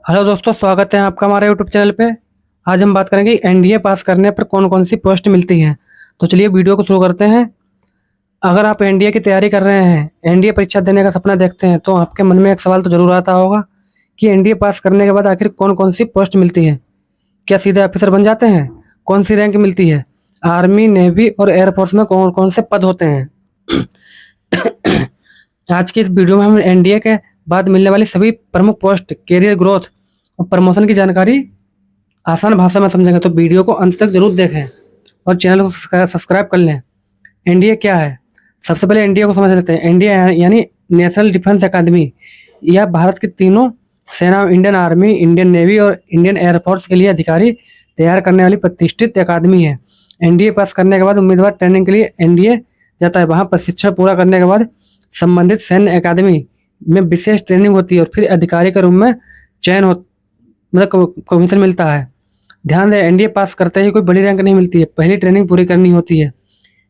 Hello दोस्तों, स्वागत है आपका हमारे यूट्यूब चैनल पे। आज हम बात करेंगे एनडीए पास करने पर कौन कौन सी पोस्ट मिलती हैं। तो चलिए वीडियो को शुरू करते हैं। अगर आप एनडीए की तैयारी कर रहे हैं, एनडीए परीक्षा देने का सपना देखते हैं, तो आपके मन में एक सवाल तो जरूर आता होगा कि एनडीए पास करने के बाद आखिर कौन कौन सी पोस्ट मिलती है। क्या सीधे ऑफिसर बन जाते हैं? कौन सी रैंक मिलती है? आर्मी, नेवी और एयरफोर्स में कौन कौन से पद होते हैं? आज की इस वीडियो में हम एनडीए के बाद मिलने वाली सभी प्रमुख पोस्ट, कैरियर ग्रोथ और प्रमोशन की जानकारी आसान भाषा में समझेंगे, तो वीडियो को अंत तक जरूर देखें और चैनल को सब्सक्राइब कर लें। एनडीए क्या है? सबसे पहले एनडीए को समझ लेते हैं। एनडीए यानी नेशनल डिफेंस अकादमी। यह भारत की तीनों सेना, इंडियन आर्मी, इंडियन नेवी और इंडियन एयरफोर्स के लिए अधिकारी तैयार करने वाली प्रतिष्ठित अकादमी है। एनडीए पास करने के बाद उम्मीदवार ट्रेनिंग के लिए एनडीए जाता है। वहाँ प्रशिक्षण पूरा करने के बाद संबंधित सैन्य अकादमी में विशेष ट्रेनिंग होती है और फिर अधिकारी के रूप में चयन हो, मतलब कमीशन मिलता है। ध्यान दें, एनडीए पास करते ही कोई बड़ी रैंक नहीं मिलती है, पहली ट्रेनिंग पूरी करनी होती है।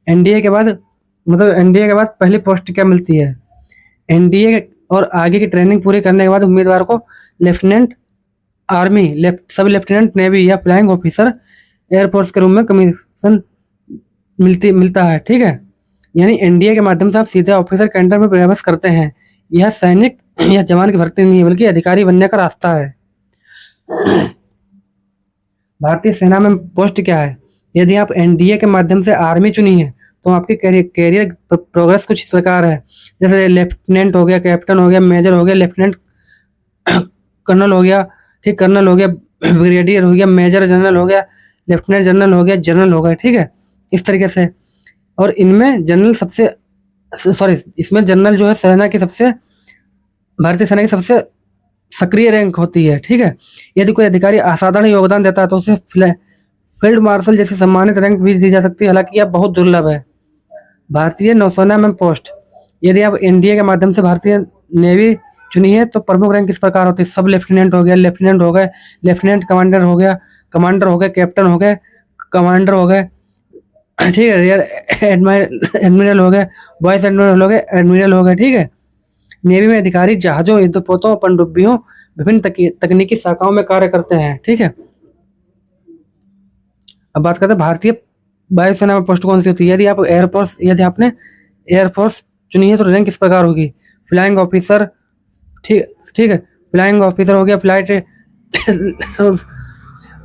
एनडीए के बाद एनडीए के बाद पहली पोस्ट क्या मिलती है? एनडीए और आगे की ट्रेनिंग पूरी करने के बाद उम्मीदवार को लेफ्टिनेंट आर्मी, सब लेफ्टिनेंट नेवी या फ्लाइंग ऑफिसर एयरफोर्स के रूप में कमीशन मिलता है। ठीक है, यानी एनडीए के माध्यम से आप सीधे ऑफिसर के अंडर में प्रवेश करते हैं। यह सैनिक या जवान की भर्ती नहीं है, बल्कि अधिकारी बनने का रास्ता है। भारतीय सेना में पोस्ट क्या है? यदि आप एनडीए के माध्यम से आर्मी चुनी है, तो आपकी कैरियर प्रोग्रेस कुछ इस प्रकार है। जैसे लेफ्टिनेंट हो गया, कैप्टन हो गया, मेजर हो गया, लेफ्टिनेंट कर्नल हो गया, ठीक, कर्नल हो गया, ब्रिगेडियर हो गया, मेजर जनरल हो गया, लेफ्टिनेंट जनरल हो गया, जनरल हो गया। ठीक है, इस तरीके से। और इनमें जनरल सबसे इसमें जनरल जो है सेना की सबसे, भारतीय सेना की सबसे सक्रिय रैंक होती है। ठीक है, यदि कोई अधिकारी असाधारण योगदान देता है तो उसे फील्ड मार्शल जैसी सम्मानित रैंक भी दी जा सकती है, हालांकि यह बहुत दुर्लभ है। भारतीय नौसेना में पोस्ट। यदि आप एनडीए के माध्यम से भारतीय नेवी चुनी है, तो प्रमुख रैंक इस प्रकार होती है। सब लेफ्टिनेंट हो गया, लेफ्टिनेंट हो गए, लेफ्टिनेंट कमांडर हो गया, कमांडर हो गए, कैप्टन हो गए, कमांडर हो गए, ठीक है, रियर एडमिरल हो गए, वाइस एडमिरल हो गए, एडमिरल हो गए। ठीक है, नेवी में अधिकारी जहाजों, युद्धपोतों, पनडुब्बियों, विभिन्न तकनीकी शाखाओं में कार्य करते हैं। ठीक है, अब बात करते हैं भारतीय वायुसेना में पोस्ट कौन सी होती है। यदि आपने एयरफोर्स चुनी है, तो रैंक इस प्रकार होगी। फ्लाइंग ऑफिसर, ठीक ठीक है, फ्लाइंग ऑफिसर हो गया, फ्लाइट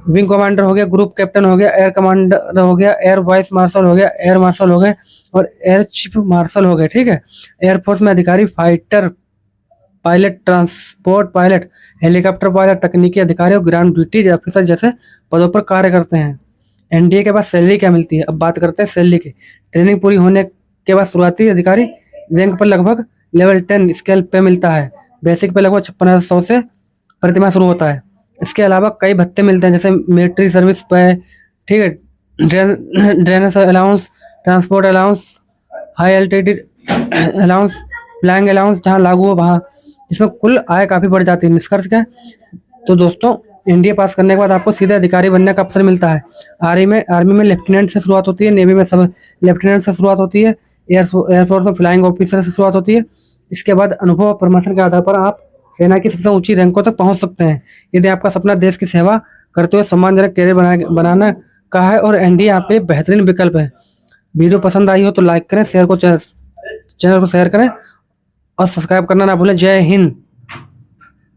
विंग कमांडर हो गया, ग्रुप कैप्टन हो गया, एयर कमांडर हो गया, एयर वाइस मार्शल हो गया, एयर मार्शल हो गए और एयर चीफ मार्शल हो गए। ठीक है, एयरफोर्स में अधिकारी fighter pilot, transport pilot, helicopter pilot, तकनीकी अधिकारी और ग्राउंड ड्यूटी ऑफिसर जैसे पदों पर कार्य करते हैं। एनडीए के बाद सैलरी क्या मिलती है? अब बात करते हैं सैलरी की। ट्रेनिंग पूरी होने के बाद शुरुआती अधिकारी रैंक पर लगभग लेवल 10 स्केल पे मिलता है। बेसिक पे लगभग 5600 से प्रतिमाह शुरू होता है। इसके अलावा कई भत्ते मिलते हैं, जैसे मिलिट्री सर्विस पे, ठीक है, drainage allowance, transport allowance, high altitude allowance, flying allowance जहाँ लागू हो वहाँ, जिसमें कुल आय काफ़ी बढ़ जाती है। निष्कर्ष क्या है? तो दोस्तों, एनडीए पास करने के बाद आपको सीधे अधिकारी बनने का अवसर मिलता है। आर्मी में लेफ्टिनेंट से शुरुआत होती है, नेवी में सब लेफ्टिनेंट से शुरुआत होती है, एयरफोर्स में फ्लाइंग ऑफिसर से शुरुआत होती है। इसके बाद अनुभव और प्रमोशन के आधार पर आप सेना की सबसे ऊंची रैंकों तक पहुंच सकते हैं। यदि आपका सपना देश की सेवा करते हुए सम्मानजनक कैरियर बनाना का है, और एनडीए आपके लिए बेहतरीन विकल्प है। वीडियो पसंद आई हो तो लाइक करें, चैनल को शेयर करें और सब्सक्राइब करना ना भूलें। जय हिंद।